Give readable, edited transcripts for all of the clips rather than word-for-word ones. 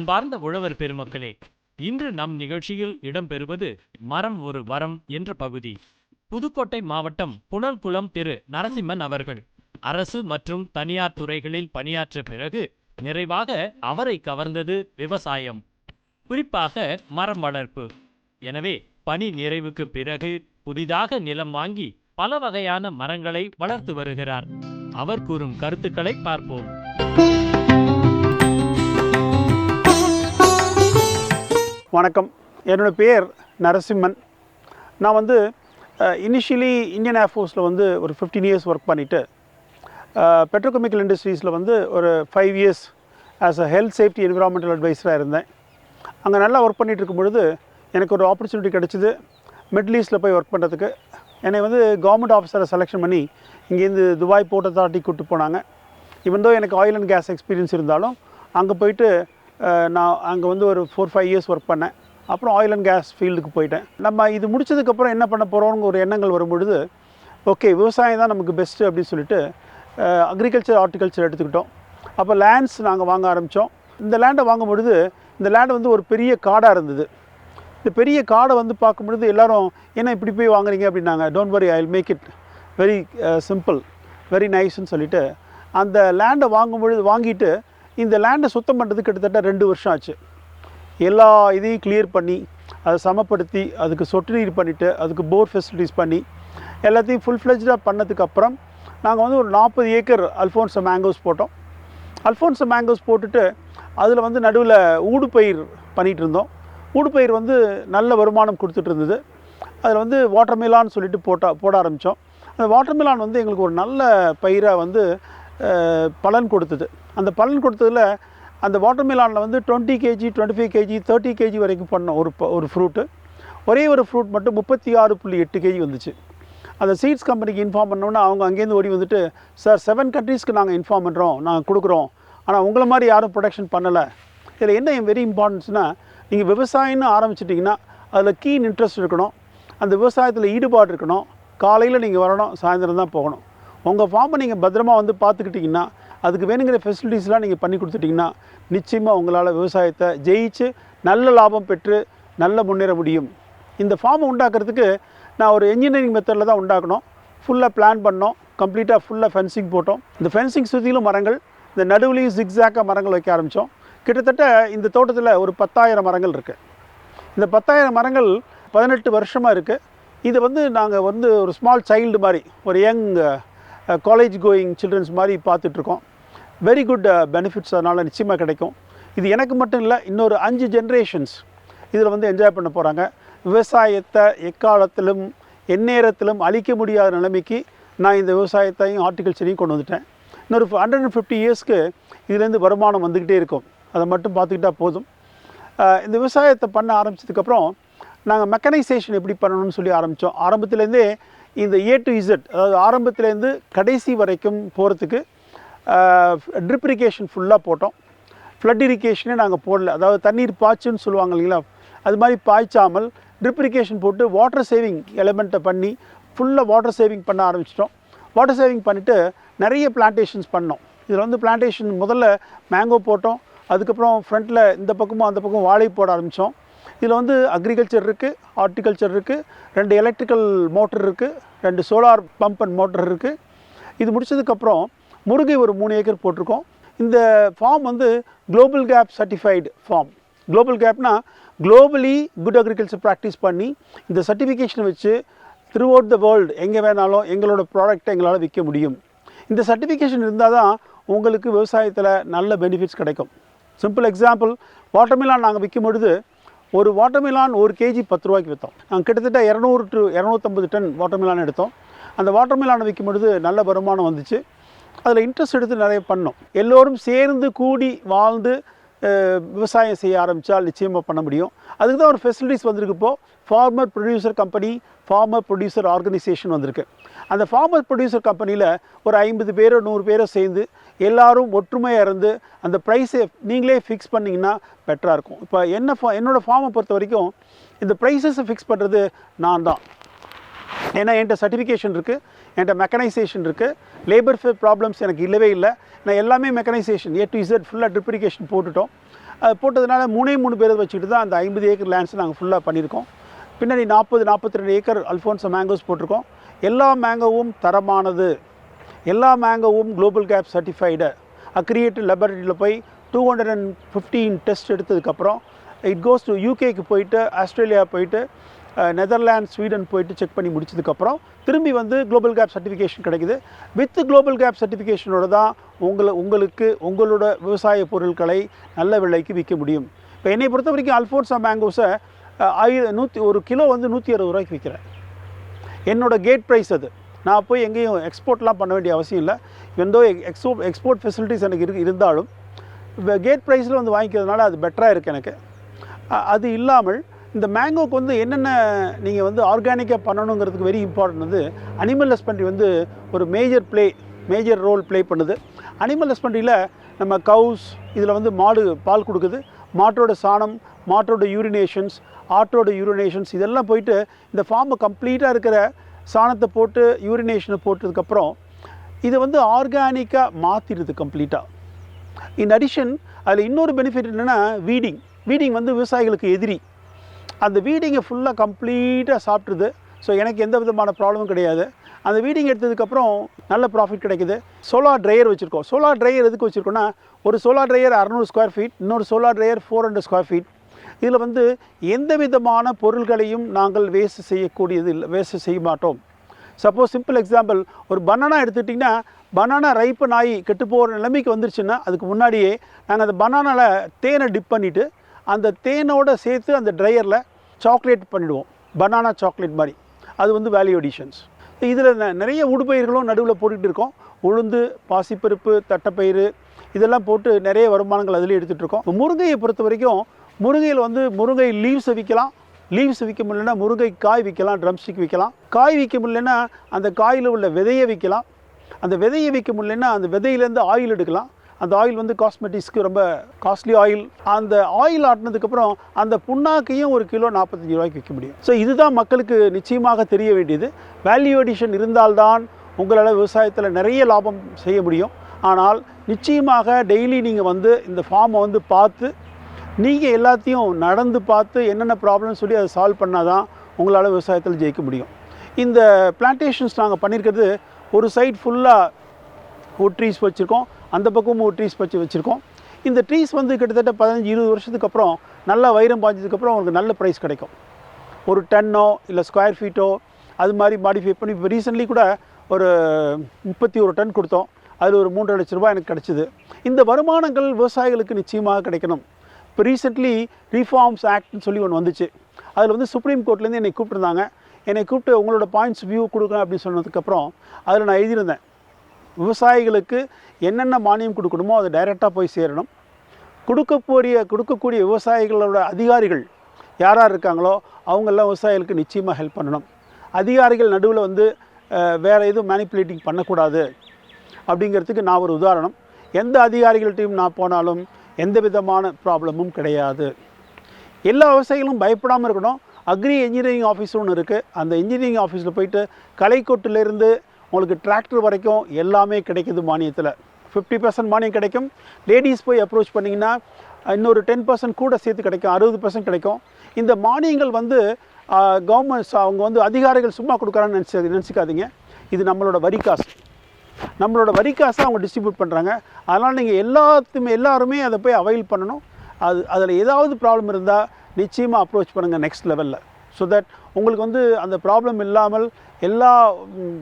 அன்பார்ந்த உழவர் பெருமக்களே, இன்று நம் நிகழ்ச்சியில் இடம்பெறுவது மரம் ஒரு வரம் என்ற பகுதி. புதுக்கோட்டை மாவட்டம் புனல்குளம் திரு நரசிம்மன் அவர்கள் அரசு மற்றும் தனியார் துறைகளில் பணியாற்ற பிறகு நிறைவாக அவரை கவர்ந்தது விவசாயம், குறிப்பாக மரம் வளர்ப்பு. எனவே பணி நிறைவுக்கு பிறகு புதிதாக நிலம் வாங்கி பல வகையான மரங்களை வளர்த்து வருகிறார். அவர் கூறும் கருத்துக்களை பார்ப்போம். வணக்கம், என்னோடய பேர் நரசிம்மன். நான் இனிஷியலி இந்தியன் ஏர்ஃபோர்ஸில் ஒரு 15 இயர்ஸ் ஒர்க் பண்ணிவிட்டு பெட்ரோகெமிக்கல் இண்டஸ்ட்ரீஸில் ஒரு 5 years as a health safety environmental அட்வைஸராக இருந்தேன். அங்கே நல்லா ஒர்க் பண்ணிகிட்டு இருக்கும் பொழுது எனக்கு ஒரு ஆப்பர்ச்சுனிட்டி கிடச்சிது மிடில் ஈஸ்ட்டில் போய் ஒர்க் பண்ணுறதுக்கு. என்னை கவர்மெண்ட் ஆஃபீஸரை செலெக்ஷன் பண்ணி இங்கேருந்து துபாய் போர்ட் அத்தாரிட்டி கூப்பிட்டு போனாங்க. இவன் தான் எனக்கு ஆயில் அண்ட் கேஸ் எக்ஸ்பீரியன்ஸ் இருந்தாலும் அங்கே போயிட்டு நான் அங்கே ஒரு 4-5 இயர்ஸ் ஒர்க் பண்ணேன். அப்புறம் ஆயில் அண்ட் கேஸ் ஃபீல்டுக்கு போயிட்டேன். நம்ம இது முடிச்சதுக்கப்புறம் என்ன பண்ண போகிறோம்னு ஒரு எண்ணங்கள் வரும்பொழுது, ஓகே விவசாயம் தான் நமக்கு பெஸ்ட்டு அப்படின்னு சொல்லிட்டு அக்ரிகல்ச்சர் ஹார்டிகல்ச்சர் எடுத்துக்கிட்டோம். அப்போ லேண்ட்ஸ் நாங்கள் வாங்க ஆரம்பித்தோம். இந்த லேண்டை வாங்கும் பொழுது இந்த லேண்டு ஒரு பெரிய காடாக இருந்தது. இந்த பெரிய காடை பார்க்கும்பொழுது எல்லோரும் என்ன இப்படி போய் வாங்குறீங்க அப்படின்னாங்க. Don't worry, I will make it very simple, very நைஸ்ன்னு சொல்லிவிட்டு அந்த லேண்டை வாங்கிட்டு இந்த லேண்டை சுத்தம் பண்ணுறதுக்கு கிட்டத்தட்ட 2 வருஷம் ஆச்சு. எல்லா இதையும் கிளியர் பண்ணி அதை சமப்படுத்தி அதுக்கு சொட்டு நீர் பண்ணிவிட்டு அதுக்கு போர் ஃபெசிலிட்டிஸ் பண்ணி எல்லாத்தையும் ஃபுல் ஃப்ளெஜ்டாக பண்ணதுக்கப்புறம் நாங்கள் ஒரு 40 ஏக்கர் அல்ஃபோன்சோ மேங்கோஸ் போட்டோம். அல்ஃபோன்சோ மேங்கோஸ் போட்டுட்டு அதில் நடுவில் ஊடுபயிர் பண்ணிகிட்டு இருந்தோம். ஊடுபயிர் நல்ல வருமானம் கொடுத்துட்டு இருந்தது. அதில் வாட்டர்மெலான்னு சொல்லிட்டு போட ஆரம்பித்தோம். அந்த வாட்டர்மெலான் எங்களுக்கு ஒரு நல்ல பயிராக பலன் கொடுத்தது. அந்த பலன் கொடுத்ததில் அந்த வாட்டர்மெலானில் 20 kg 25 kg 30 kg வரைக்கும் பண்ணோம். ஒரு ஃப்ரூட்டு, ஒரே ஒரு ஃப்ரூட் மட்டும் 36.8 kg வந்துச்சு. அந்த சீட்ஸ் கம்பெனிக்கு இன்ஃபார்ம் பண்ணோன்னா அவங்க அங்கேருந்து ஓடி சார் 7 கண்ட்ரீஸ்க்கு நாங்கள் இன்ஃபார்ம் பண்ணுறோம், நாங்கள் கொடுக்குறோம், ஆனால் உங்களை மாதிரி யாரும் ப்ரொடக்ஷன் பண்ணலை. இதில் என்ன வெரி இம்பார்ட்டன்ஸ்னால், நீங்கள் விவசாயம்னு ஆரம்பிச்சிட்டிங்கன்னா அதில் கீன் இன்ட்ரெஸ்ட் இருக்கணும், அந்த விவசாயத்தில் ஈடுபாடு இருக்கணும். காலையில் நீங்கள் வரணும், சாயந்தரம் தான் போகணும். உங்கள் ஃபார்மை நீங்கள் பத்திரமா பார்த்துக்கிட்டிங்கன்னா, அதுக்கு வேணுங்கிற ஃபெசிலிட்டிஸ்லாம் நீங்கள் பண்ணி கொடுத்துட்டிங்கன்னா நிச்சயமாக உங்களால் விவசாயத்தை ஜெயிச்சு நல்ல லாபம் பெற்று நல்ல முன்னேற முடியும். இந்த ஃபார்மை உண்டாக்குறதுக்கு நான் ஒரு என்ஜினியரிங் மெத்தடில் தான் உண்டாக்கணும். ஃபுல்லாக பிளான் பண்ணோம், கம்ப்ளீட்டாக ஃபுல்லாக ஃபென்சிங் போட்டோம். இந்த ஃபென்சிங் சுற்றிலும் மரங்கள், இந்த நடுவுலையும் ஜிக்ஸாக்காக மரங்கள் வைக்க ஆரம்பித்தோம். கிட்டத்தட்ட இந்த தோட்டத்தில் ஒரு 10,000 மரங்கள் இருக்குது. இந்த 10,000 மரங்கள் 18 வருஷமாக இருக்குது. இது நாங்கள் ஒரு ஸ்மால் சைல்டு மாதிரி, ஒரு யங் காலேஜ் கோயிங் சில்ட்ரன்ஸ் மாதிரி பார்த்துட்ருக்கோம். வெரி குட் பெனிஃபிட்ஸ் அதனால் நிச்சயமாக கிடைக்கும். இது எனக்கு மட்டும் இல்லை, இன்னொரு 5 ஜென்ரேஷன்ஸ் இதில் என்ஜாய் பண்ண போகிறாங்க. விவசாயத்தை எக்காலத்திலும் எந்நேரத்திலும் அழிக்க முடியாத நிலைமைக்கு நான் இந்த விவசாயத்தையும் ஹார்டிகல்ச்சரையும் கொண்டு வந்துட்டேன். இன்னொரு 150 இயர்ஸ்க்கு இதுலேருந்து வருமானம் வந்துக்கிட்டே இருக்கும். அதை மட்டும் பார்த்துக்கிட்டால் போதும். இந்த விவசாயத்தை பண்ண ஆரம்பித்ததுக்கப்புறம் நாங்கள் மெக்கனைசேஷன் எப்படி பண்ணணும்னு சொல்லி ஆரம்பித்தோம். ஆரம்பத்துலேருந்தே இந்த A to Z, அதாவது ஆரம்பத்துலேருந்து கடைசி வரைக்கும் போகிறதுக்கு ட்ரிப் இரிகேஷன் ஃபுல்லாக போட்டோம். ஃப்ளட் இரிகேஷனே நாங்கள் போடல, அதாவது தண்ணீர் பாய்ச்சுன்னு சொல்லுவாங்க இல்லைங்களா, அது மாதிரி பாய்ச்சாமல் ட்ரிப் இரிகேஷன் போட்டு வாட்டர் சேவிங் எலிமெண்ட்டை பண்ணி ஃபுல்லாக வாட்டர் சேவிங் பண்ண ஆரம்பிச்சிட்டோம். வாட்டர் சேவிங் பண்ணிவிட்டு நிறைய பிளான்டேஷன்ஸ் பண்ணோம். இதில் பிளான்டேஷன் முதல்ல மேங்கோ போட்டோம். அதுக்கப்புறம் ஃப்ரண்ட்டில் இந்த பக்கமும் அந்த பக்கம் வாழை போட ஆரம்பித்தோம். இதில் அக்ரிகல்ச்சர் இருக்குது, ஹார்டிகல்ச்சர் இருக்குது, 2 எலக்ட்ரிக்கல் மோட்டர் இருக்குது, 2 சோலார் பம்ப் அண்ட் மோட்டர் இருக்குது. இது முடிச்சதுக்கப்புறம் முருங்கை ஒரு 3 ஏக்கர் போட்டிருக்கோம். இந்த farm global GAP certified farm. Global கேப்னா குளோபலி குட் அக்ரிகல்ச்சர் ப்ராக்டிஸ் பண்ணி இந்த சர்டிஃபிகேஷனை வச்சு த்ரூ அவுட் த வேர்ல்டு எங்கே வேணாலும் எங்களோட ப்ராடக்டை எங்களால் விற்க முடியும். இந்த சர்டிஃபிகேஷன் இருந்தால் தான் உங்களுக்கு விவசாயத்தில் நல்ல பெனிஃபிட்ஸ் கிடைக்கும். சிம்பிள் எக்ஸாம்பிள், வாட்டர்மெலான் நாங்கள் விற்கும் பொழுது ஒரு வாட்டர்மெலான் 1 kg 10 ரூபாய்க்கு விற்றோம். நாங்கள் கிட்டத்தட்ட 200 to 250 டன் வாட்டர்மெலான் எடுத்தோம். அந்த வாட்டர்மெலானை விற்கும் பொழுது நல்ல வருமானம் வந்துச்சு. அதில் இன்ட்ரெஸ்ட் எடுத்து நிறைய பண்ணோம். எல்லோரும் சேர்ந்து கூடி வாழ்ந்து விவசாயம் செய்ய ஆரம்பித்தால் நிச்சயமாக பண்ண முடியும். அதுக்கு தான் ஒரு ஃபெசிலிட்டிஸ் வந்திருக்கு. இப்போது farmer producer company, farmer producer organisation வந்திருக்கு. அந்த ஃபார்மர் ப்ரொடியூசர் கம்பெனியில் ஒரு 50 பேரோ 100 பேரோ சேர்ந்து எல்லோரும் ஒற்றுமையாக இருந்து அந்த ப்ரைஸை நீங்களே ஃபிக்ஸ் பண்ணிங்கன்னா பெட்டராக இருக்கும். இப்போ என்னோடய ஃபார்மை பொறுத்த வரைக்கும் இந்த ப்ரைஸஸை ஃபிக்ஸ் பண்ணுறது நான் தான். ஏன்னா என்கிட்ட சர்டிஃபிகேஷன் இருக்குது, என்கிட்ட மெக்கனைசேஷன் இருக்குது, லேபர் ப்ராப்ளம்ஸ் எனக்கு இல்லவே இல்லை. நான் எல்லாமே மெக்கனைசேஷன் A to Z ஃபுல்லாக ட்ரிப் இரிகேஷன் போட்டுட்டோம். அது போட்டதுனால 3 பேரை வச்சுக்கிட்டு தான் அந்த 50 ஏக்கர் லேண்ட்ஸ் நாங்கள் ஃபுல்லாக பண்ணியிருக்கோம். பின்னாடி 42 ஏக்கர் அல்ஃபோன்சோ மேங்கோஸ் போட்டிருக்கோம். எல்லா மேங்கோவும் தரமானது, எல்லா மேங்கோவும் குளோபல் கேப் சர்டிஃபைடு. அக்ரியேட்டட் லெபரட்டரியில் போய் 215 டெஸ்ட் எடுத்ததுக்கப்புறம் இட் கோஸ் டு யூகேக்கு போயிட்டு, ஆஸ்திரேலியா போயிட்டு, நெதர்லாண்ட்ஸ், ஸ்வீடன் போயிட்டு செக் பண்ணி முடிச்சதுக்கப்புறம் திரும்பி வந்து குளோபல் கேப் சர்டிஃபிகேஷன் கிடைக்குது. வித் குளோபல் கேப் சர்டிஃபிகேஷனோட தான் உங்களுக்கு உங்களோட விவசாய பொருட்களை நல்ல விலைக்கு விற்க முடியும். இப்போ என்னை பொறுத்த வரைக்கும் அல்ஃபோன்சோ மேங்கோஸை 1 கிலோ வந்து 160 ரூபாய்க்கு விற்கிறேன். என்னோட கேட் ப்ரைஸ் அது. நான் போய் எங்கேயும் எக்ஸ்போர்ட்லாம் பண்ண வேண்டிய அவசியம் இல்லை. எந்தோ எக்ஸ்போர்ட் ஃபெசிலிட்டிஸ் எனக்கு இருந்தாலும் கேட் ப்ரைஸில் வந்து வாங்கிக்கிறதுனால அது பெட்டராக இருக்குது எனக்கு. அது இல்லாமல் இந்த மேங்கோக்கு வந்து என்னென்ன நீங்கள் வந்து ஆர்கானிக்காக பண்ணணுங்கிறதுக்கு வெரி இம்பார்ட்டன்ட் வந்து அனிமல் ஹஸ்பண்ட்ரி வந்து ஒரு மேஜர் ரோல் ப்ளே பண்ணுது. அனிமல் ஹஸ்பண்ட்ரியில் நம்ம கவுஸ் இதில் வந்து மாடு பால் கொடுக்குது. மாட்டோட சாணம், மாட்டோட யூரினேஷன்ஸ், ஆட்டோட யூரினேஷன்ஸ் இதெல்லாம் போயிட்டு இந்த ஃபார்மை கம்ப்ளீட்டாக இருக்கிற சாணத்தை போட்டு யூரினேஷனை போட்டதுக்கப்புறம் இதை வந்து ஆர்கானிக்காக மாற்றிடுது கம்ப்ளீட்டாக. இன் அடிஷன் அதில் இன்னொரு பெனிஃபிட் என்னென்னா வீடிங் வந்து விவசாயிகளுக்கு எதிரி. அந்த வீடிங்கை ஃபுல்லாக கம்ப்ளீட்டாக சாப்பிட்ருது. ஸோ எனக்கு எந்த விதமான ப்ராப்ளமும் கிடையாது. அந்த வீடிங் எடுத்ததுக்கப்புறம் நல்ல ப்ராஃபிட் கிடைக்குது. சோலார் ட்ரையர் வச்சுருக்கோம். சோலார் ட்ரையர் எதுக்கு வச்சுருக்கோன்னா, ஒரு சோலார் ட்ரையர் 600 ஸ்கொயர் ஃபீட், இன்னொரு சோலார் ட்ரையர் 400 ஸ்கொயர் ஃபீட். இதில் வந்து எந்த விதமான பொருள்களையும் நாங்கள் வேஸ்ட் செய்ய மாட்டோம். சப்போஸ் சிம்பிள் எக்ஸாம்பிள், ஒரு பனானா எடுத்துக்கிட்டிங்கன்னா, பனானா ரைப்பன் ஆகி கெட்டு போகிற நிலைமைக்கு வந்துருச்சுன்னா அதுக்கு முன்னாடியே நாங்கள் அந்த பனானாவில் தேனை டிப் பண்ணிவிட்டு அந்த தேனோடு சேர்த்து அந்த ட்ரையரில் சாக்லேட் பண்ணிவிடுவோம். பனானா சாக்லேட் மாதிரி. அது வந்து வேல்யூ அடிஷன்ஸ். இதில் நிறைய ஊடுபயிர்களும் நடுவில் போட்டுகிட்டு இருக்கோம். உளுந்து, பாசிப்பருப்பு, தட்டைப்பயிறு இதெல்லாம் போட்டு நிறைய வருமானங்கள் அதிலே எடுத்துகிட்டு இருக்கோம். முருங்கையை பொறுத்த வரைக்கும் முருங்கையில் வந்து முருங்கை லீவ்ஸை விற்கலாம். லீவ்ஸ் விற்க முடியலன்னா முருங்கை காய் விற்கலாம், ட்ரம்ஸ்டிக் விற்கலாம். காய் விற்க முடியலன்னா அந்த காயில் உள்ள விதையை விற்கலாம். அந்த விதையை விற்க முடியலன்னா அந்த விதையிலேருந்து ஆயில் எடுக்கலாம். அந்த ஆயில் வந்து காஸ்மெட்டிக்ஸ்க்கு ரொம்ப காஸ்ட்லி ஆயில். அந்த ஆயில் ஆட்டினதுக்கப்புறம் அந்த புண்ணாக்கையும் 1 கிலோ 45 ரூபாய்க்கு விற்க முடியும். ஸோ இதுதான் மக்களுக்கு நிச்சயமாக தெரிய வேண்டியது. வேல்யூ அடிஷன் இருந்தால்தான் உங்களால் விவசாயத்தில் நிறைய லாபம் செய்ய முடியும். ஆனால் நிச்சயமாக டெய்லி நீங்கள் வந்து இந்த ஃபார்மை வந்து பார்த்து நீங்கள் எல்லாத்தையும் நடந்து பார்த்து என்னென்ன ப்ராப்ளம்னு சொல்லி அதை சால்வ் பண்ணால் தான் உங்களால் விவசாயத்தில் ஜெயிக்க முடியும். இந்த பிளான்டேஷன்ஸ் நாங்கள் பண்ணியிருக்கிறது ஒரு சைட் ஃபுல்லாக ஒரு ட்ரீஸ் வச்சுருக்கோம், அந்த பக்கமும் ஒரு ட்ரீஸ் வச்சுருக்கோம். இந்த ட்ரீஸ் வந்து கிட்டத்தட்ட 15-20 வருஷத்துக்கு அப்புறம் நல்லா வைரம் பாய்ஞ்சதுக்கப்புறம் உங்களுக்கு நல்ல ப்ரைஸ் கிடைக்கும். ஒரு டன்னோ இல்லை ஸ்கொயர் ஃபீட்டோ அது மாதிரி மாடிஃபை பண்ணி இப்போ ரீசெண்ட்லி கூட ஒரு 31 டன் கொடுத்தோம். அதில் ஒரு 3.5 லட்ச ரூபாய் எனக்கு கிடச்சிது. இந்த வருமானங்கள் விவசாயிகளுக்கு நிச்சயமாக கிடைக்கணும். இப்போ ரீசெண்ட்லி ரீஃபார்ம்ஸ் ஆக்ட்னு சொல்லி ஒன்று வந்துச்சு. அதில் வந்து சுப்ரீம் கோர்ட்லேருந்து என்னை கூப்பிட்டுருந்தாங்க. என்னை கூப்பிட்டு உங்களோட பாயிண்ட்ஸ் வியூ கொடுக்குறேன் அப்படின்னு சொன்னதுக்கப்புறம் அதில் நான் எழுதியிருந்தேன், விவசாயிகளுக்கு என்னென்ன மானியம் கொடுக்கணுமோ அது டைரெக்டாக போய் சேரணும். கொடுக்கக்கூடிய விவசாயிகளோட அதிகாரிகள் யார் இருக்காங்களோ அவங்கெல்லாம் விவசாயிகளுக்கு நிச்சயமாக ஹெல்ப் பண்ணணும். அதிகாரிகள் நடுவில் வந்து வேறு எதுவும் மேனிப்புலேட்டிங் பண்ணக்கூடாது அப்படிங்கிறதுக்கு நான் ஒரு உதாரணம். எந்த அதிகாரிகள்ட்டையும் நான் போனாலும் எந்த விதமான ப்ராப்ளமும் கிடையாது. எல்லா விவசாயிகளும் பயப்படாமல் இருக்கணும். அக்ரி இன்ஜினியரிங் ஆஃபீஸ் ஒன்று இருக்குது. அந்த இன்ஜினியரிங் ஆஃபீஸில் போயிட்டு களைக்கொட்டிலேருந்து உங்களுக்கு டிராக்டர் வரைக்கும் எல்லாமே கிடைக்குது மானியத்தில். 50% மானியம் கிடைக்கும். லேடிஸ் போய் அப்ரோச் பண்ணிங்கன்னா இன்னொரு 10% கூட சேர்த்து கிடைக்கும், 60% கிடைக்கும். இந்த மானியங்கள் வந்து கவர்மெண்ட்ஸ் அவங்க வந்து அதிகாரிகள் சும்மா கொடுக்குறான்னு நினச்சிக்காதீங்க. இது நம்மளோட வரி காசு. அவங்க டிஸ்ட்ரிபியூட் பண்ணுறாங்க. அதனால் நீங்கள் எல்லாருமே அதை போய் அவைல் பண்ணணும். அதில் ஏதாவது ப்ராப்ளம் இருந்தால் நிச்சயமாக அப்ரோச் பண்ணுங்கள் நெக்ஸ்ட் லெவலில். ஸோ தட் உங்களுக்கு வந்து அந்த ப்ராப்ளம் இல்லாமல் எல்லா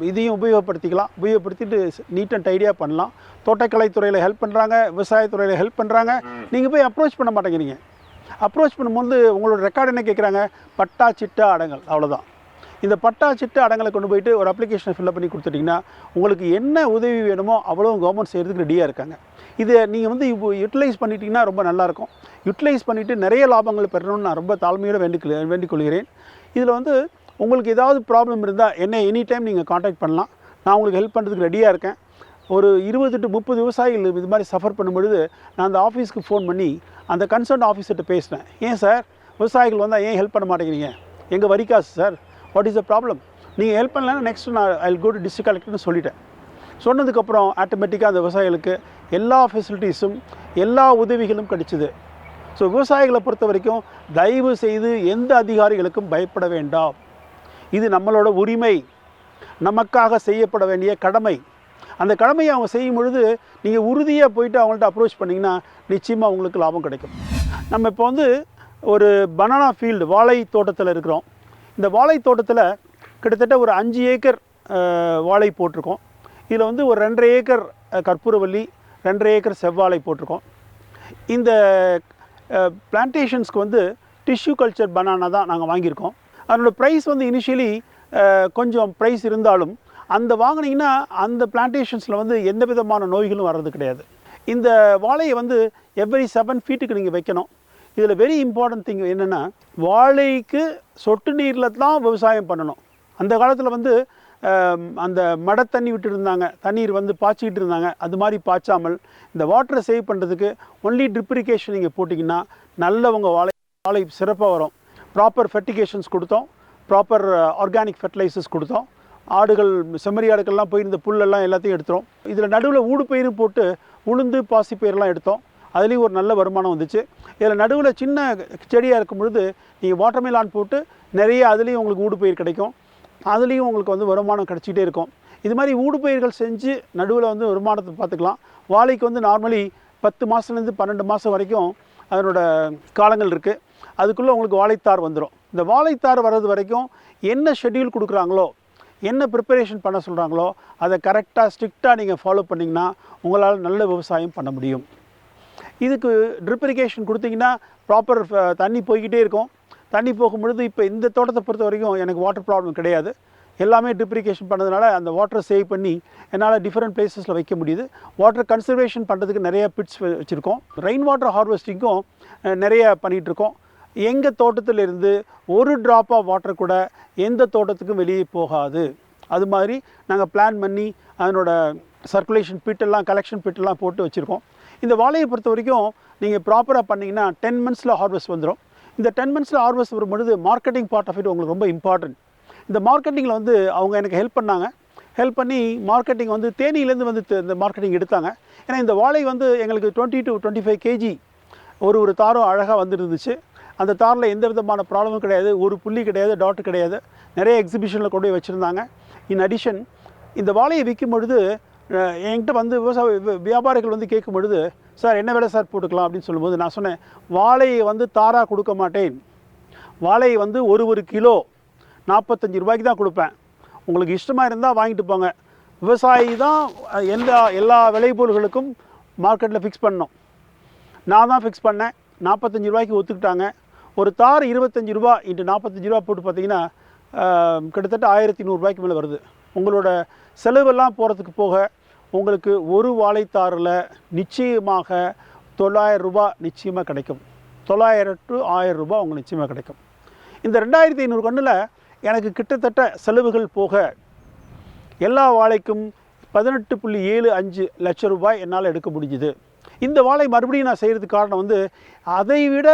இதையும் உபயோகப்படுத்திட்டு நீட் அண்ட் ஐடியா பண்ணலாம். தோட்டக்கலைத்துறையில் ஹெல்ப் பண்ணுறாங்க, விவசாயத்துறையில் ஹெல்ப் பண்ணுறாங்க. நீங்கள் போய் அப்ரோச் பண்ண மாட்டேங்கிறீங்க. அப்ரோச் பண்ணும்போது உங்களோட ரெக்கார்டு என்ன கேட்குறாங்க, பட்டா சிட்டா அடங்கல், அவ்வளோதான். இந்த பட்டா சிட்டா அடங்களை கொண்டு போயிட்டு ஒரு அப்ளிகேஷனை ஃபில்அப் பண்ணி கொடுத்துட்டிங்கன்னா உங்களுக்கு என்ன உதவி வேணுமோ அவ்வளோ கவர்மெண்ட் செய்கிறதுக்கு ரெடியாக இருக்காங்க. இதை நீங்கள் வந்து இப்போ யூட்டிலைஸ் பண்ணிட்டீங்கன்னா ரொம்ப நல்லாயிருக்கும். யூட்டிலைஸ் பண்ணிவிட்டு நிறைய லாபங்கள் பெறணும்னு நான் ரொம்ப தாழ்மையோடு வேண்டிக் கொள்கிறேன். இதில் வந்து உங்களுக்கு ஏதாவது ப்ராப்ளம் இருந்தால் என்னை எனி டைம் நீங்கள் காண்டாக்ட் பண்ணலாம். நான் உங்களுக்கு ஹெல்ப் பண்ணுறதுக்கு ரெடியாக இருக்கேன். ஒரு 20 to 30 விவசாயிகள் இது மாதிரி சஃபர் பண்ணும்பொழுது நான் அந்த ஆஃபீஸ்க்கு ஃபோன் பண்ணி அந்த கன்சர்ன் ஆஃபீஸர்கிட்ட பேசினேன். ஏன் சார் விவசாயிகள் வந்தால் ஏன் ஹெல்ப் பண்ண மாட்டேங்கிறீங்க, எங்கள் வரி காசு sir, what is the problem, நீங்கள் ஹெல்ப் பண்ணலன்னா நெக்ஸ்ட் நான் I will go to district கலெக்டர்னு சொல்லிட்டேன். சொன்னதுக்கப்புறம் ஆட்டோமேட்டிக்காக அந்த விவசாயிகளுக்கு எல்லா ஃபெசிலிட்டிஸும் எல்லா உதவிகளும் கிடைச்சிது. ஸோ விவசாயிகளை பொறுத்த வரைக்கும் தயவு செய்து எந்த அதிகாரிகளுக்கும் பயப்பட வேண்டாம். இது நம்மளோட உரிமை, நமக்காக செய்யப்பட வேண்டிய கடமை. அந்த கடமையை அவங்க செய்யும் பொழுது நீங்கள் உறுதியாக போயிட்டு அவங்கள்ட்ட அப்ரோச் பண்ணிங்கன்னா நிச்சயமாக உங்களுக்கு லாபம் கிடைக்கும். நம்ம இப்போ வந்து ஒரு பனானா ஃபீல்டு, வாழை தோட்டத்தில் இருக்கிறோம். இந்த வாழை தோட்டத்தில் கிட்டத்தட்ட ஒரு 5 ஏக்கர் வாழை போட்டிருக்கோம். இதில் வந்து ஒரு 2.5 ஏக்கர் கற்பூரவல்லி, 2.5 ஏக்கர் செவ்வாழை போட்டிருக்கோம். இந்த பிளான்டேஷன்ஸ்க்கு வந்து டிஷ்யூ கல்ச்சர் பனானா தான் நாங்கள் வாங்கியிருக்கோம். அதனோட ப்ரைஸ் வந்து இனிஷியலி கொஞ்சம் ப்ரைஸ் இருந்தாலும் அந்த வாங்கினீங்கன்னா அந்த பிளான்டேஷன்ஸில் வந்து எந்த விதமான நோய்களும் வர்றது கிடையாது. இந்த வாழையை வந்து எவ்ரி 7 ஃபீட்டுக்கு நீங்கள் வைக்கணும். இதில் வெரி இம்பார்ட்டன்ட் திங் என்னென்னா, வாழைக்கு சொட்டு நீரில் தான் விவசாயம் பண்ணணும். அந்த காலத்தில் வந்து அந்த மடை தண்ணி விட்டு இருந்தாங்க, தண்ணீர் வந்து பாய்ச்சிக்கிட்டு இருந்தாங்க. அது மாதிரி பாய்ச்சாமல் இந்த வாட்டரை சேவ் பண்ணுறதுக்கு ஒன்லி ட்ரிப்ரிகேஷன் நீங்கள் போட்டிங்கன்னா நல்ல உங்கள் வாழை சிறப்பாக வரும். ப்ராப்பர் ஃபெர்டிகேஷன்ஸ் கொடுத்தோம், ப்ராப்பர் ஆர்கானிக் ஃபெர்டிலைசர்ஸ் கொடுத்தோம். ஆடுகள், செம்மறி ஆடுகள்லாம் போய் இந்த புல்லெல்லாம் எல்லாத்தையும் எடுத்துரும். இதில் நடுவில் ஊடு பயிரும் போட்டு உளுந்து பாசிப்பயிரெலாம் எடுத்தோம். அதுலேயும் ஒரு நல்ல வருமானம் வந்துச்சு. இதில் நடுவில் சின்ன செடியாக இருக்கும் பொழுது நீங்கள் வாட்டர்மெலான் போட்டு நிறைய அதுலேயும் உங்களுக்கு ஊடு பயிர் கிடைக்கும். அதுலேயும் உங்களுக்கு வந்து வருமானம் கிடச்சிக்கிட்டே இருக்கும். இது மாதிரி ஊடு பயிர்கள் செஞ்சு நடுவில் வந்து வருமானத்தை பார்த்துக்கலாம். வாழைக்கு வந்து நார்மலி 10 மாதத்துலேருந்து 12 மாதம் வரைக்கும் அதனோட காலங்கள் இருக்குது. அதுக்குள்ளே உங்களுக்கு வாழைத்தார் வந்துடும். இந்த வாழைத்தார் வர்றது வரைக்கும் என்ன ஷெட்யூல் கொடுக்குறாங்களோ, என்ன ப்ரிப்பரேஷன் பண்ண சொல்கிறாங்களோ அதை கரெக்டாக ஸ்ட்ரிக்டாக நீங்கள் ஃபாலோ பண்ணிங்கன்னா உங்களால் நல்ல விவசாயம் பண்ண முடியும். இதுக்கு ட்ரிப் இரிகேஷன் கொடுத்தீங்கன்னா ப்ராப்பர் தண்ணி போய்கிட்டே இருக்கும். தண்ணி போகும்பொழுது இப்போ இந்த தோட்டத்தை பொறுத்த வரைக்கும் எனக்கு வாட்டர் ப்ராப்ளம் கிடையாது. எல்லாமே ட்ரிப் இரிகேஷன் பண்ணதுனால அந்த வாட்டரை சேவ் பண்ணி என்னால் டிஃப்ரெண்ட் பிளேஸஸில் வைக்க முடியுது. வாட்டர் கன்சர்வேஷன் பண்ணுறதுக்கு நிறைய பிட்ஸ் வச்சுருக்கோம். ரெயின் வாட்டர் ஹார்வெஸ்டிங்கும் நிறைய பண்ணிகிட்ருக்கோம். எங்கள் தோட்டத்திலிருந்து ஒரு ட்ராப் ஆஃப் வாட்டர் கூட எந்த தோட்டத்துக்கும் வெளியே போகாது. அது மாதிரி நாங்கள் பிளான் பண்ணி அதனோட சர்க்குலேஷன் பிட்டெல்லாம், கலெக்ஷன் பிட்டெல்லாம் போட்டு வச்சுருக்கோம். இந்த வாழையை பொறுத்த வரைக்கும் நீங்கள் ப்ராப்பராக பண்ணிங்கன்னா 10 monthஸில் ஹார்வெஸ்ட் வந்துடும். இந்த 10 monthஸில் ஹார்வெஸ்ட் வரும்பொழுது மார்க்கெட்டிங் பார்ட் ஆஃப் இட் உங்களுக்கு ரொம்ப இம்பார்ட்டன்ட். இந்த மார்க்கெட்டிங்கில் வந்து அவங்க எனக்கு ஹெல்ப் பண்ணாங்க. ஹெல்ப் பண்ணி மார்க்கெட்டிங் வந்து தேனியிலேருந்து வந்து இந்த மார்க்கெட்டிங் எடுத்தாங்க. ஏன்னா இந்த வாழை வந்து எங்களுக்கு 20 to 25 kg ஒரு தாரும் அழகாக வந்துருந்துச்சு. அந்த தாரில் எந்த விதமான ப்ராப்ளமும் கிடையாது, ஒரு புள்ளி கிடையாது, டாட்டு கிடையாது. நிறைய எக்ஸிபிஷனில் கொண்டு போய் வச்சுருந்தாங்க. இன் அடிஷன் இந்த வாழையை விற்கும் பொழுது என்கிட்ட வந்து வியாபாரிகள் வந்து கேட்கும் பொழுது, சார் என்ன விலை சார் போட்டுக்கலாம் அப்படின்னு சொல்லும்போது நான் சொன்னேன், வாழையை வந்து தாராக கொடுக்க மாட்டேன். வாழையை வந்து ஒரு கிலோ 45 ரூபாய்க்கு தான் கொடுப்பேன். உங்களுக்கு இஷ்டமாக இருந்தால் வாங்கிட்டு போங்க. விவசாயி தான் எல்லா விளைபொருள்களுக்கும் மார்க்கெட்டில் ஃபிக்ஸ் பண்ணோம். நான் தான் ஃபிக்ஸ் பண்ணேன். 45 ரூபாய்க்கு ஒத்துக்கிட்டாங்க. ஒரு தார் 25 ரூபா இன்ட்டு 45 ரூபா போட்டு பார்த்தீங்கன்னா கிட்டத்தட்ட 1100 ரூபாய்க்கு மேலே வருது. உங்களோட செலவெல்லாம் போகிறதுக்கு போக உங்களுக்கு ஒரு வாழைத்தாரில் நிச்சயமாக 900 ரூபா நிச்சயமாக கிடைக்கும். 900 to 1000 ரூபா உங்களுக்கு நிச்சயமாக கிடைக்கும். இந்த 2500 கன்றில் எனக்கு கிட்டத்தட்ட செலவுகள் போக எல்லா வாழைக்கும் 18.75 லட்சம் ரூபாய் என்னால் எடுக்க முடிஞ்சுது. இந்த வாழை மறுபடியும் நான் செய்கிறதுக்கு காரணம் வந்து அதை விட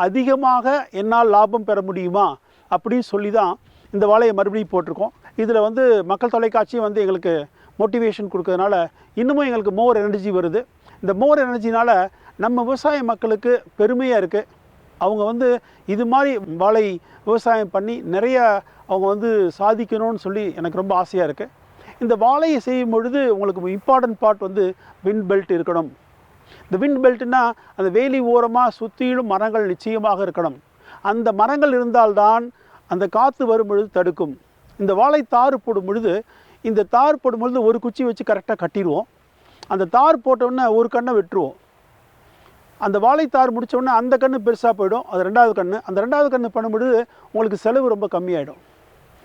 அதிகமாக என்னால் லாபம் பெற முடியுமா அப்படின்னு சொல்லி தான் இந்த வாழையை மறுபடியும் போட்டிருக்கோம். இதில் வந்து மக்கள் தொலைக்காட்சியும் வந்து எங்களுக்கு மோட்டிவேஷன் கொடுக்கறதுனால இன்னமும் எங்களுக்கு மோர் எனர்ஜி வருது. இந்த மோர் எனர்ஜினால் நம்ம விவசாய மக்களுக்கு பெருமையாக இருக்குது. அவங்க வந்து இது மாதிரி வாழை விவசாயம் பண்ணி நிறைய அவங்க வந்து சாதிக்கணும்னு சொல்லி எனக்கு ரொம்ப ஆசையாக இருக்குது. இந்த வாழையை செய்யும் பொழுது உங்களுக்கு இம்பார்ட்டன்ட் பார்ட் வந்து விண்ட் பெல்ட் இருக்கணும். இந்த விண்ட் பெல்ட்னா அந்த வேலி ஓரமாக சுற்றிலும் மரங்கள் நிச்சயமாக இருக்கணும். அந்த மரங்கள் இருந்தால்தான் அந்த காற்று வரும் பொழுது தடுக்கும். இந்த வாழை தார் போடும் பொழுது இந்த தார் போடும் பொழுது ஒரு குச்சி வச்சு கரெக்டாக கட்டிடுவோம். அந்த தார் போட்டோன்னே ஒரு கண்ணை வெட்டுருவோம். அந்த வாழைத்தார் முடித்தோடனே அந்த கன்று பெருசாக போயிடும். அது 2வது கன்று. அந்த 2வது கன்று பண்ணும்பொழுது உங்களுக்கு செலவு ரொம்ப கம்மியாகிடும்.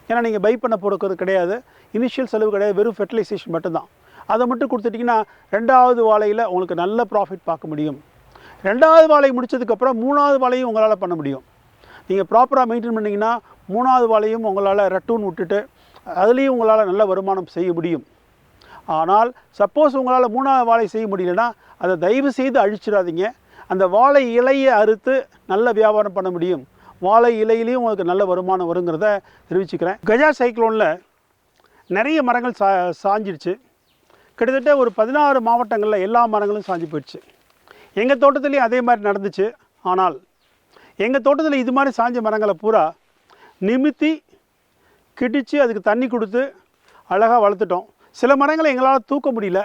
ஏன்னா நீங்கள் பை பண்ண போடுறது கிடையாது, இனிஷியல் செலவு கிடையாது, வெறும் ஃபெர்டிலைசேஷன் மட்டும்தான். அதை மட்டும் கொடுத்துட்டிங்கன்னா 2வது வாழையில் உங்களுக்கு நல்ல ப்ராஃபிட் பார்க்க முடியும். 2வது வாழை முடித்ததுக்கப்புறம் 3வது வாழையும் உங்களால் பண்ண முடியும். நீங்கள் ப்ராப்பராக மெயின்டைன் பண்ணிங்கன்னா 3வது வாழையும் உங்களால் ரட்டூன் விட்டுட்டு அதுலேயும் உங்களால் நல்ல வருமானம் செய்ய முடியும். ஆனால் சப்போஸ் உங்களால் 3வது வாழை செய்ய முடியலன்னா அதை தயவு செய்து அழிச்சிடாதீங்க. அந்த வாழை இலையை அறுத்து நல்ல வியாபாரம் பண்ண முடியும். வாழை இலையிலையும் உங்களுக்கு நல்ல வருமானம் வருங்கிறத தெரிவிச்சுக்கிறேன். கஜா சைக்ளோனில் நிறைய மரங்கள் சாஞ்சிடுச்சு. கிட்டத்தட்ட ஒரு 16 மாவட்டங்களில் எல்லா மரங்களும் சாஞ்சு போயிடுச்சு. எங்கள் தோட்டத்துலேயும் அதே மாதிரி நடந்துச்சு. ஆனால் எங்கள் தோட்டத்தில் இது மாதிரி சாஞ்ச மரங்களை பூரா நிமித்தி கிடிச்சு அதுக்கு தண்ணி கொடுத்து அழகாக வளர்த்துட்டோம். சில மரங்களை எங்களால் தூக்க முடியல.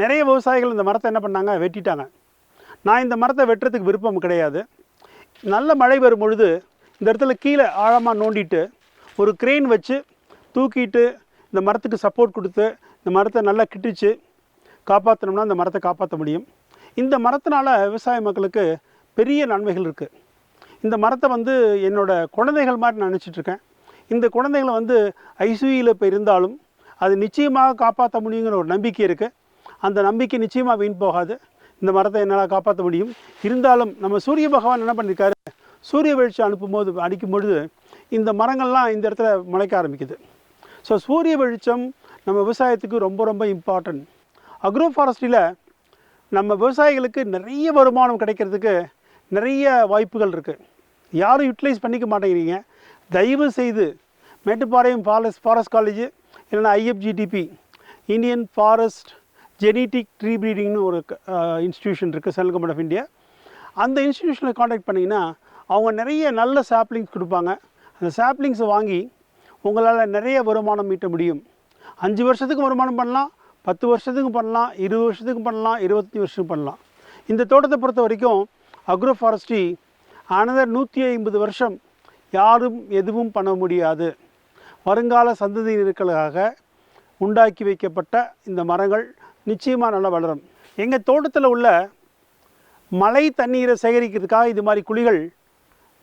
நிறைய விவசாயிகள் இந்த மரத்தை என்ன பண்ணாங்க, வெட்டிட்டாங்க. நான் இந்த மரத்தை வெட்டுறதுக்கு விருப்பம் கிடையாது. நல்ல மழை வரும் பொழுது இந்த இடத்துல கீழே ஆழமாக நோண்டிட்டு ஒரு கிரெயின் வச்சு தூக்கிட்டு இந்த மரத்துக்கு சப்போர்ட் கொடுத்து இந்த மரத்தை நல்லா கிட்டிச்சு காப்பாற்றினோம்னா இந்த மரத்தை காப்பாற்ற முடியும். இந்த மரத்தினால விவசாய மக்களுக்கு பெரிய நன்மைகள் இருக்குது. இந்த மரத்தை வந்து என்னோடய குழந்தைகள் மாதிரி நான் நினச்சிட்ருக்கேன். இந்த குழந்தைகளை வந்து ஐசியூவில் இப்போ இருந்தாலும் அது நிச்சயமாக காப்பாற்ற முடியுங்கிற ஒரு நம்பிக்கை இருக்குது. அந்த நம்பிக்கை நிச்சயமாக வீண் போகாது. இந்த மரத்தை என்னால் காப்பாற்ற முடியும். இருந்தாலும் நம்ம சூரிய பகவான் என்ன பண்ணியிருக்காரு, சூரிய வெளிச்சம் அடிக்கும் பொழுது இந்த மரங்கள்லாம் இந்த இடத்துல முளைக்க ஆரம்பிக்குது. ஸோ சூரிய வெளிச்சம் நம்ம விவசாயத்துக்கு ரொம்ப ரொம்ப இம்பார்ட்டன்ட். அக்ரோ ஃபாரஸ்ட்ரியில் நம்ம விவசாயிகளுக்கு நிறைய வருமானம் கிடைக்கிறதுக்கு நிறைய வாய்ப்புகள் இருக்குது. யாரும் யூட்டிலைஸ் பண்ணிக்க மாட்டேங்கிறீங்க. தயவு செய்து மேட்டுப்பாளையம் ஃபாரஸ்ட் காலேஜ் இல்லைன்னா IFGTP Indian forest genetic tree ப்ரீடிங்னு ஒரு இன்ஸ்டிடியூஷன் இருக்குது, சென்ட்ரல் கவர்மெண்ட் ஆஃப் இந்தியா. அந்த இன்ஸ்டிடியூஷனில் காண்டாக்ட் பண்ணிங்கன்னா அவங்க நிறைய நல்ல சாப்ளிங்ஸ் கொடுப்பாங்க. அந்த சாப்ளிங்ஸை வாங்கி உங்களால் நிறைய வருமானம் ஈட்ட முடியும். 5 வருஷத்துக்கு வருமானம் பண்ணலாம், 10 வருஷத்துக்கு பண்ணலாம், 20 வருஷத்துக்கு பண்ணலாம், 25 வருஷத்துக்கு பண்ணலாம். இந்த தோட்டத்தை பொறுத்த வரைக்கும் அக்ரோ ஃபாரஸ்ட்ரி அனதர் 150 வருஷம் யாரும் எதுவும் பண்ண முடியாது. வருங்கால சந்ததியினருக்காக உண்டாக்கி வைக்கப்பட்ட இந்த மரங்கள் நிச்சயமாக நல்லா வளரும். எங்கள் தோட்டத்தில் உள்ள மழை தண்ணீரை சேகரிக்கிறதுக்காக இது மாதிரி குழிகள்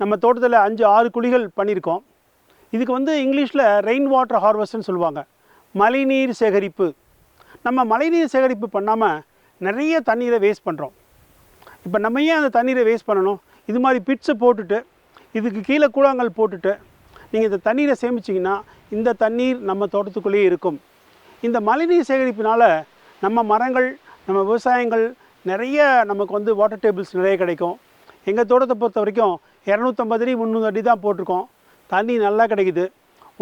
நம்ம தோட்டத்தில் 5-6 குழிகள் பண்ணியிருக்கோம். இதுக்கு வந்து இங்கிலீஷில் ரெயின் வாட்டர் ஹார்வெஸ்ட்னு சொல்லுவாங்க, மழைநீர் சேகரிப்பு. நம்ம மழைநீர் சேகரிப்பு பண்ணாமல் நிறைய தண்ணீரை வேஸ்ட் பண்ணுறோம். இப்போ நம்ம ஏன் அந்த தண்ணீரை வேஸ்ட் பண்ணணும்? இது மாதிரி பிட்ஸை போட்டுட்டு இதுக்கு கீழே கூழாங்கல் போட்டுட்டு நீங்கள் இந்த தண்ணீரை சேமிச்சிங்கன்னா இந்த தண்ணீர் நம்ம தோட்டத்துக்குள்ளேயே இருக்கும். இந்த மழைநீர் சேகரிப்பினால் நம்ம மரங்கள், நம்ம விவசாயங்கள் நிறைய நமக்கு வந்து வாட்டர் டேபிள்ஸ் நிறைய கிடைக்கும். எங்கள் தோட்டத்தை பொறுத்த வரைக்கும் 250 அடி 300 அடி தான் போட்டிருக்கோம். தண்ணி நல்லா கிடைக்குது.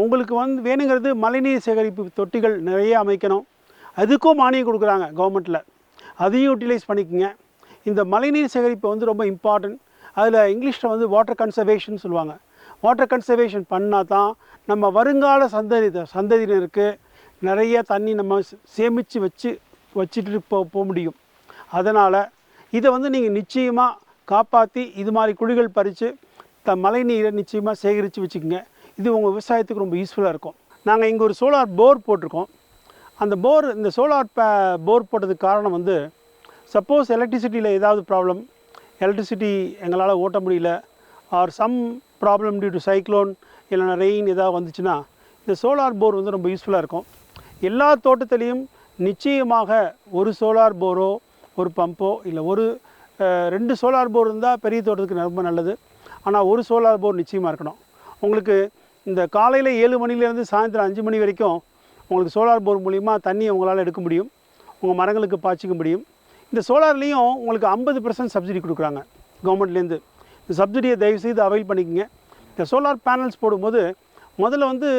உங்களுக்கு வந்து வேணுங்கிறது மழைநீர் சேகரிப்பு தொட்டிகள் நிறைய அமைக்கணும். அதுக்கும் மானியம் கொடுக்குறாங்க கவர்மெண்ட்டில், அதையும் யூட்டிலைஸ் பண்ணிக்கோங்க. இந்த மழைநீர் சேகரிப்பு வந்து ரொம்ப இம்பார்ட்டன்ட். அதில் இங்கிலீஷில் வந்து வாட்டர் கன்சர்வேஷன் சொல்லுவாங்க. வாட்டர் கன்சர்வேஷன் பண்ணால் தான் நம்ம வருங்கால சந்ததியினருக்கு நிறைய தண்ணி நம்ம சேமித்து வச்சுட்டு போக முடியும். அதனால் இதை வந்து நீங்கள் நிச்சயமாக காப்பாற்றி இது மாதிரி குழிகள் பறித்து மழை நீரை நிச்சயமாக சேகரித்து வச்சுக்கோங்க. இது உங்கள் விவசாயத்துக்கு ரொம்ப யூஸ்ஃபுல்லாக இருக்கும். நாங்கள் இங்கே ஒரு சோலார் போர் போட்டிருக்கோம். அந்த இந்த சோலார் போர் போட்டதுக்கு காரணம் வந்து சப்போஸ் எலக்ட்ரிசிட்டியில் ஏதாவது ப்ராப்ளம், எலக்ட்ரிசிட்டி எங்களால் ஓட்ட முடியல, or some problem due to cyclone இல்லைனா ரெயின் ஏதாவது வந்துச்சுன்னா இந்த சோலார் போர் வந்து ரொம்ப யூஸ்ஃபுல்லாக இருக்கும். எல்லா தோட்டத்துலேயும் நிச்சயமாக ஒரு சோலார் போரோ ஒரு பம்போ இல்லை 2 சோலார் போர் இருந்தால் பெரிய தோட்டத்துக்கு ரொம்ப நல்லது. ஆனால் ஒரு சோலார் போர் நிச்சயமாக இருக்கணும். உங்களுக்கு இந்த காலையில் 7 மணிலேருந்து சாயந்தரம் 5 மணி வரைக்கும் உங்களுக்கு சோலார் போர் மூலிமா தண்ணியை உங்களால் எடுக்க முடியும், உங்கள் மரங்களுக்கு பாய்ச்சிக்க முடியும். இந்த சோலார்லேயும் உங்களுக்கு 50% சப்சிடி கொடுக்குறாங்க கவர்மெண்ட்லேருந்து. இந்த சப்சிடியை தயவுசெய்து அவைல் பண்ணிக்கோங்க. இந்த சோலார் பேனல்ஸ் போடும்போது முதல்ல வந்து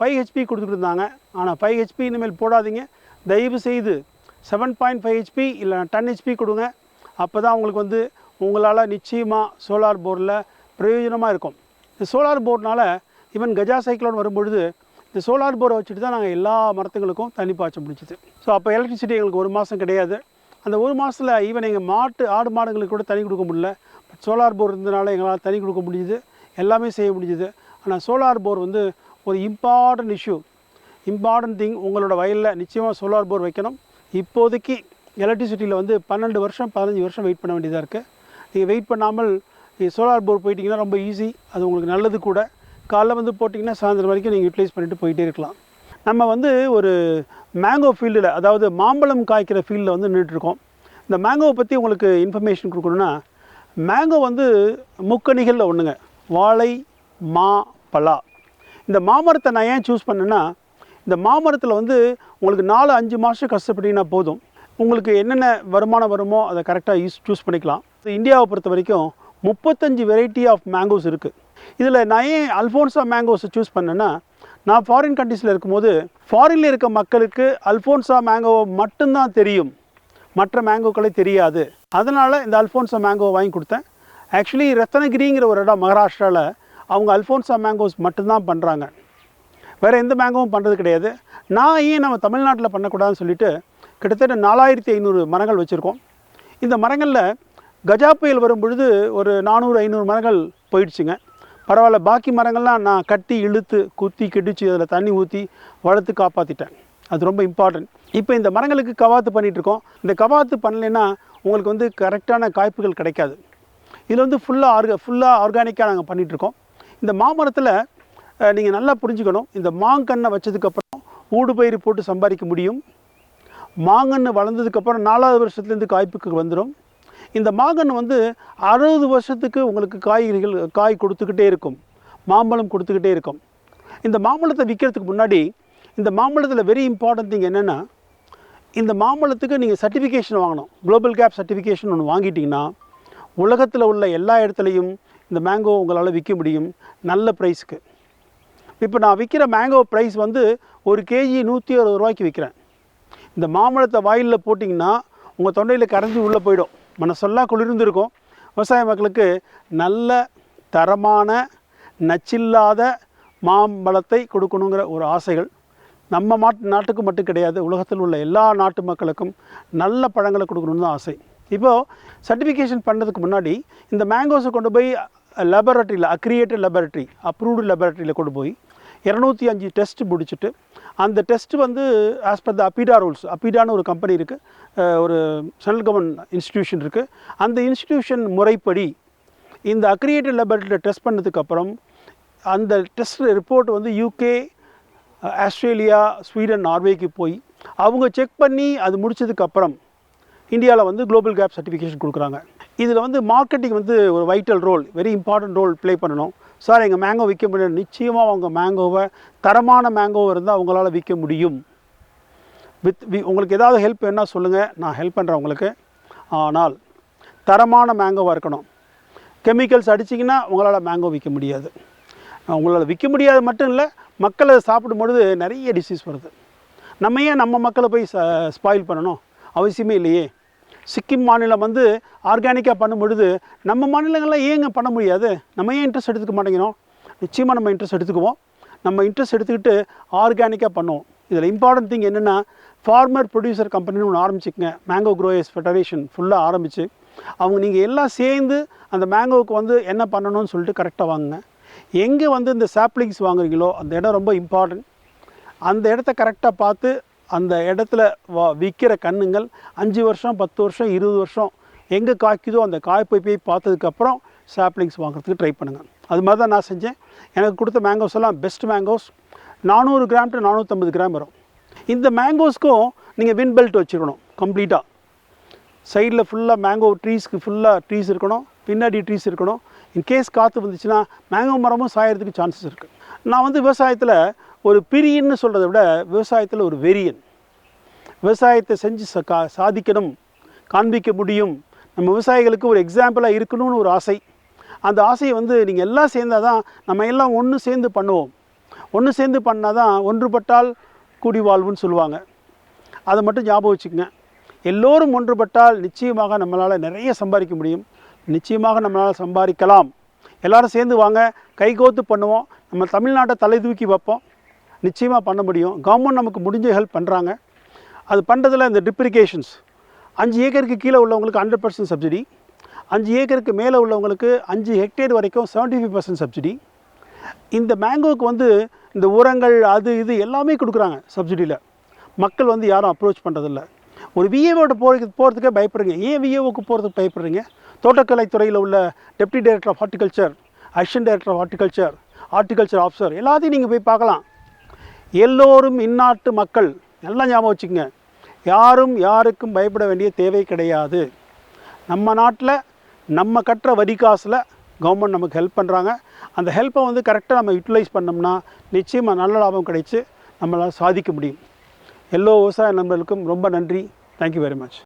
5 HP கொடுத்துட்டு இருந்தாங்க. ஆனால் 5 HP இனிமேல் போடாதீங்க. தயவு செய்து 7.5 HP இல்லை 10 HP கொடுங்க. அப்போ தான் உங்களுக்கு வந்து உங்களால் நிச்சயமாக சோலார் போரில் பிரயோஜனமாக இருக்கும். இந்த சோலார் போர்னால் ஈவன் கஜா சைக்ளோன் வரும்பொழுது இந்த சோலார் போரை வச்சுட்டு தான் நாங்கள் எல்லா மரத்துங்களுக்கும் தண்ணி பாய்ச்ச முடிச்சுது. ஸோ அப்போ எலக்ட்ரிசிட்டி எங்களுக்கு 1 மாதம் கிடையாது. அந்த 1 மாதத்தில் ஈவன் எங்கள் ஆடு மாடுங்களுக்கு கூட தண்ணி கொடுக்க முடியல. பட் சோலார் போர் இருந்ததுனால எங்களால் தண்ணி கொடுக்க முடியுது, எல்லாமே செய்ய முடியுது. ஆனால் சோலார் போர் வந்து ஒரு இம்பார்ட்டன்ட் இஷ்யூ, இம்பார்ட்டன்ட் திங். உங்களோட வயலில் நிச்சயமாக சோலார் போர் வைக்கணும். இப்போதைக்கு எலக்ட்ரிசிட்டியில் வந்து 12 வருஷம் 15 வருஷம் வெயிட் பண்ண வேண்டியதாக இருக்குது. நீங்கள் வெயிட் பண்ணாமல் சோலார் போர் போயிட்டிங்கன்னா ரொம்ப ஈஸி, அது உங்களுக்கு நல்லது கூட. காலைல வந்து போட்டிங்கன்னா சாயந்தரம் வரைக்கும் நீங்கள் யூட்டிலைஸ் பண்ணிவிட்டு போயிட்டே இருக்கலாம். நம்ம வந்து ஒரு மேங்கோ ஃபீல்டில், அதாவது மாம்பழம் காய்க்கிற ஃபீல்டில் வந்து நின்றுட்டுருக்கோம். இந்த மேங்கோவை பற்றி உங்களுக்கு இன்ஃபர்மேஷன் கொடுக்கணுன்னா, மேங்கோ வந்து முக்கணிகளில் ஒன்றுங்க, வாழை, மா, பலா. இந்த மாமரத்தை நான் ஏன் சூஸ் பண்ணேன்னா, இந்த மாமரத்தில் வந்து உங்களுக்கு 4-5 மாதம் கஷ்டப்பட்டீங்கன்னா போதும், உங்களுக்கு என்னென்ன வருமானம் வருமோ அதை கரெக்டாக சூஸ் பண்ணிக்கலாம். இந்தியாவை பொறுத்த வரைக்கும் 35 வெரைட்டி ஆஃப் மேங்கோஸ் இருக்குது. இதில் நான் ஏன் அல்ஃபோன்சா மேங்கோஸை சூஸ் பண்ணேன்னா, நான் ஃபாரின் கண்ட்ரீஸில் இருக்கும்போது ஃபாரினில் இருக்க மக்களுக்கு அல்ஃபோன்சா மேங்கோவை மட்டும்தான் தெரியும், மற்ற மேங்கோக்களே தெரியாது. அதனால் இந்த அல்ஃபோன்சா மேங்கோவை வாங்கி கொடுத்தேன். ஆக்சுவலி ரத்னகிரிங்கிற ஒரு இடம் மகாராஷ்டிராவில் அவங்க அல்ஃபோன்சா மேங்கோஸ் மட்டும்தான் பண்ணுறாங்க, வேறு எந்த மேங்கோவும் பண்ணுறது கிடையாது. நான் ஏன் நம்ம தமிழ்நாட்டில் பண்ணக்கூடாதுன்னு சொல்லிட்டு கிட்டத்தட்ட 4500 மரங்கள் வச்சுருக்கோம். இந்த மரங்களில் கஜா புயல் வரும் பொழுது ஒரு 400-500 மரங்கள் போயிடுச்சுங்க. பரவாயில்ல, பாக்கி மரங்கள்லாம் நான் கட்டி இழுத்து குத்தி கிடிச்சு அதில் தண்ணி ஊற்றி வளர்த்து காப்பாற்றிட்டேன். அது ரொம்ப இம்பார்ட்டன்ட். இப்போ இந்த மரங்களுக்கு கவாத்து பண்ணிகிட்ருக்கோம். இந்த கவாத்து பண்ணலைன்னா உங்களுக்கு வந்து கரெக்டான காய்ப்புகள் கிடைக்காது. இதில் வந்து ஃபுல்லாக ஆர்கானிக்காக நாங்கள் பண்ணிகிட்ருக்கோம். இந்த மாமரத்தில் நீங்கள் நல்லா புரிஞ்சுக்கணும், இந்த மாங்கன்னை வச்சதுக்கப்புறம் ஊடுபயிர் போட்டு சம்பாதிக்க முடியும். மாங்கன்று வளர்ந்ததுக்கப்புறம் 4வது வருஷத்துலேருந்து காய்ப்புக்கு வந்துடும். இந்த மாங்கன்று வந்து 60 வருஷத்துக்கு உங்களுக்கு காய் கொடுத்துக்கிட்டே இருக்கும், மாம்பழம் கொடுத்துக்கிட்டே இருக்கும். இந்த மாம்பழத்தை விற்கிறதுக்கு முன்னாடி இந்த மாம்பழத்தில் வெரி இம்பார்ட்டன்ட் திங் என்னென்னா, இந்த மாம்பழத்துக்கு நீங்கள் சர்டிஃபிகேஷன் வாங்கணும். குளோபல் கேப் சர்டிஃபிகேஷன் ஒன்று வாங்கிட்டிங்கன்னா உலகத்தில் உள்ள எல்லா இடத்துலையும் இந்த மேங்கோ உங்களால் விற்க முடியும் நல்ல ப்ரைஸுக்கு. இப்போ நான் விற்கிற மேங்கோ ப்ரைஸ் வந்து ஒரு கேஜி 160 ரூபாய்க்கு விற்கிறேன். இந்த மாம்பழத்தை வாயிலில் போட்டிங்கன்னா உங்கள் தொண்டையில் கரைஞ்சி உள்ளே போயிடும், மனசெல்லாம் குளிர்ந்துருக்கும். விவசாய மக்களுக்கு நல்ல தரமான நச்சில்லாத மாம்பழத்தை கொடுக்கணுங்கிற ஒரு ஆசைகள் நம்ம நாட்டுக்கு மட்டும் கிடையாது, உலகத்தில் உள்ள எல்லா நாட்டு மக்களுக்கும் நல்ல பழங்களை கொடுக்கணுன்னு தான் ஆசை. இப்போது சர்டிஃபிகேஷன் பண்ணுறதுக்கு முன்னாடி இந்த மேங்கோஸை கொண்டு போய் லெபரட்டரியில், அக்ரியேட்டட் லெபரட்டரி, அப்ரூவ்டு லெபரட்டரியில் கொண்டு போய் 205 டெஸ்ட் முடிச்சுட்டு, அந்த டெஸ்ட் வந்து ஆஸ் பர் த அப்பிடா ரூல்ஸ், அப்பிடான்னு ஒரு கம்பெனி இருக்குது, ஒரு சென்ட்ரல் கவர்மெண்ட் இன்ஸ்டிடியூஷன் இருக்குது, அந்த இன்ஸ்டிடியூஷன் முறைப்படி இந்த அக்ரியேட்டட் லெபரட்டரியில் டெஸ்ட் பண்ணதுக்கப்புறம் அந்த டெஸ்ட் ரிப்போர்ட் வந்து யூகே, ஆஸ்திரேலியா, ஸ்வீடன், நார்வேக்கு போய் அவங்க செக் பண்ணி அது முடிச்சதுக்கப்புறம் இந்தியாவில் வந்து குளோபல் கேப் சர்டிஃபிகேஷன் கொடுக்குறாங்க. இதில் வந்து மார்க்கெட்டிங் வந்து ஒரு vital role, very important role play பண்ணணும். சார் எங்கள் மேங்கோ விற்க முடியாது, நிச்சயமாக அவங்க மேங்கோவை தரமான மேங்கோவை இருந்தால் அவங்களால விற்க முடியும். உங்களுக்கு ஏதாவது ஹெல்ப் வேணால் சொல்லுங்கள், நான் ஹெல்ப் பண்ணுறேன் உங்களுக்கு. ஆனால் தரமான மேங்கோவாக இருக்கணும். கெமிக்கல்ஸ் அடிச்சிங்கன்னா உங்களால் மேங்கோ விற்க முடியாது. உங்களால் விற்க முடியாது மட்டும் இல்லை, மக்களை சாப்பிடும்பொழுது நிறைய டிசீஸ் வருது. நம்ம ஏன் நம்ம மக்களை போய் ஸ்பாயில் பண்ணணும்? அவசியமே இல்லையே. சிக்கிம் மாநிலம் வந்து ஆர்கானிக்காக பண்ணும் பொழுது நம்ம மாநிலங்கள்லாம் ஏங்க பண்ண முடியாது? நம்ம ஏன் இன்ட்ரெஸ்ட் எடுத்துக்க மாட்டேங்கிறோம்? நிச்சயமாக நம்ம இன்ட்ரெஸ்ட் எடுத்துக்குவோம். நம்ம இன்ட்ரெஸ்ட் எடுத்துக்கிட்டு ஆர்கானிக்காக பண்ணுவோம். இதில் இம்பார்ட்டன்ட் திங் என்னென்னா, ஃபார்மர் ப்ரொடியூசர் கம்பெனின்னு ஒன்று ஆரம்பிச்சுக்கங்க. மேங்கோ க்ரோயர்ஸ் ஃபெடரேஷன் ஃபுல்லாக ஆரம்பித்து அவங்க நீங்கள் எல்லாம் சேர்ந்து அந்த மேங்கோவுக்கு வந்து என்ன பண்ணணும்னு சொல்லிட்டு கரெக்டாக வாங்குங்க. எங்கே வந்து இந்த சாப்ளிங்ஸ் வாங்குறீங்களோ அந்த இடம் ரொம்ப இம்பார்ட்டன்ட். அந்த இடத்த கரெக்டாக பார்த்து அந்த இடத்துல விற்கிற கன்றுங்கள் 5 வருஷம், 10 வருஷம், 20 வருஷம் எங்கே காய்க்குதோ அந்த காய்ப்பை போய் பார்த்ததுக்கப்புறம் சாப்ளிங்ஸ் வாங்குறதுக்கு ட்ரை பண்ணுங்கள். அது மாதிரி தான் நான் செஞ்சேன். எனக்கு கொடுத்த மேங்கோஸ் எல்லாம் best mangoes. 400 gram to 450 gram வரும். இந்த மேங்கோஸ்க்கும் நீங்கள் விண்ட் பெல்ட் வச்சுருக்கணும் கம்ப்ளீட்டாக. சைடில் ஃபுல்லாக மேங்கோ ட்ரீஸ்க்கு ஃபுல்லாக ட்ரீஸ் இருக்கணும், பின்னாடி ட்ரீஸ் இருக்கணும். இன்கேஸ் காற்று வந்துச்சுன்னா மேங்கோ மரமும் சாயறதுக்கு சான்சஸ் இருக்குது. நான் வந்து விவசாயத்தில் ஒரு பிரியன்னு சொல்கிறத விட விவசாயத்தில் ஒரு வெறியன். விவசாயத்தை செஞ்சு சாதிக்கணும், காண்பிக்க முடியும், நம்ம விவசாயிகளுக்கு ஒரு எக்ஸாம்பிளாக இருக்கணும்னு ஒரு ஆசை. அந்த ஆசையை வந்து நீங்கள் எல்லாம் சேர்ந்தால் தான், நம்ம எல்லாம் ஒன்று சேர்ந்து பண்ணுவோம். ஒன்று சேர்ந்து பண்ணால் தான் ஒன்றுபட்டால் கூடி வாழ்வுன்னு சொல்லுவாங்க. அதை மட்டும் ஞாபகம் வச்சுக்கோங்க. எல்லோரும் ஒன்றுபட்டால் நிச்சயமாக நம்மளால் நிறைய சம்பாதிக்க முடியும். நிச்சயமாக நம்மளால் சம்பாதிக்கலாம். எல்லோரும் சேர்ந்து வாங்க, கைகோத்து பண்ணுவோம். நம்ம தமிழ்நாட்டை தலை தூக்கி வைப்போம். நிச்சயமாக பண்ண முடியும். கவர்மெண்ட் நமக்கு முடிஞ்ச ஹெல்ப் பண்ணுறாங்க. அது பண்ணுறதுல இந்த டிப்ரிகேஷன்ஸ் 5 ஏக்கருக்கு கீழே உள்ளவங்களுக்கு 100% சப்சிடி, 5 ஏக்கருக்கு மேலே உள்ளவங்களுக்கு 5 ஹெக்டேர் வரைக்கும் 75% சப்சிடி. இந்த மேங்கோவுக்கு வந்து இந்த உரங்கள் அது இது எல்லாமே கொடுக்குறாங்க சப்சிடியில். மக்கள் வந்து யாரும் அப்ரோச் பண்ணுறதில்ல. ஒரு விஏஓட போகிறதுக்கே பயப்படுறீங்க. ஏன் விஏஓக்கு போகிறதுக்கு பயப்படுறீங்க? தோட்டக்கலைத்துறையில் உள்ள deputy director of horticulture, assistant director of horticulture, horticulture officer எல்லாத்தையும் நீங்கள் போய் பார்க்கலாம். எல்லோரும் இந்நாட்டு மக்கள். நல்லா ஞாபகம் வச்சுக்கோங்க, யாரும் யாருக்கும் பயப்பட வேண்டிய தேவை கிடையாது. நம்ம நாட்டில் நம்ம கட்டுற வரி காசில் கவர்மெண்ட் நமக்கு ஹெல்ப் பண்ணுறாங்க. அந்த ஹெல்ப்பை வந்து கரெக்டாக நம்ம யூட்டிலைஸ் பண்ணோம்னா நிச்சயமாக நல்ல லாபம் கிடைச்சி நம்மளால் சாதிக்க முடியும். எல்லோ விவசாய நண்பர்களுக்கும் ரொம்ப நன்றி. Thank you very much.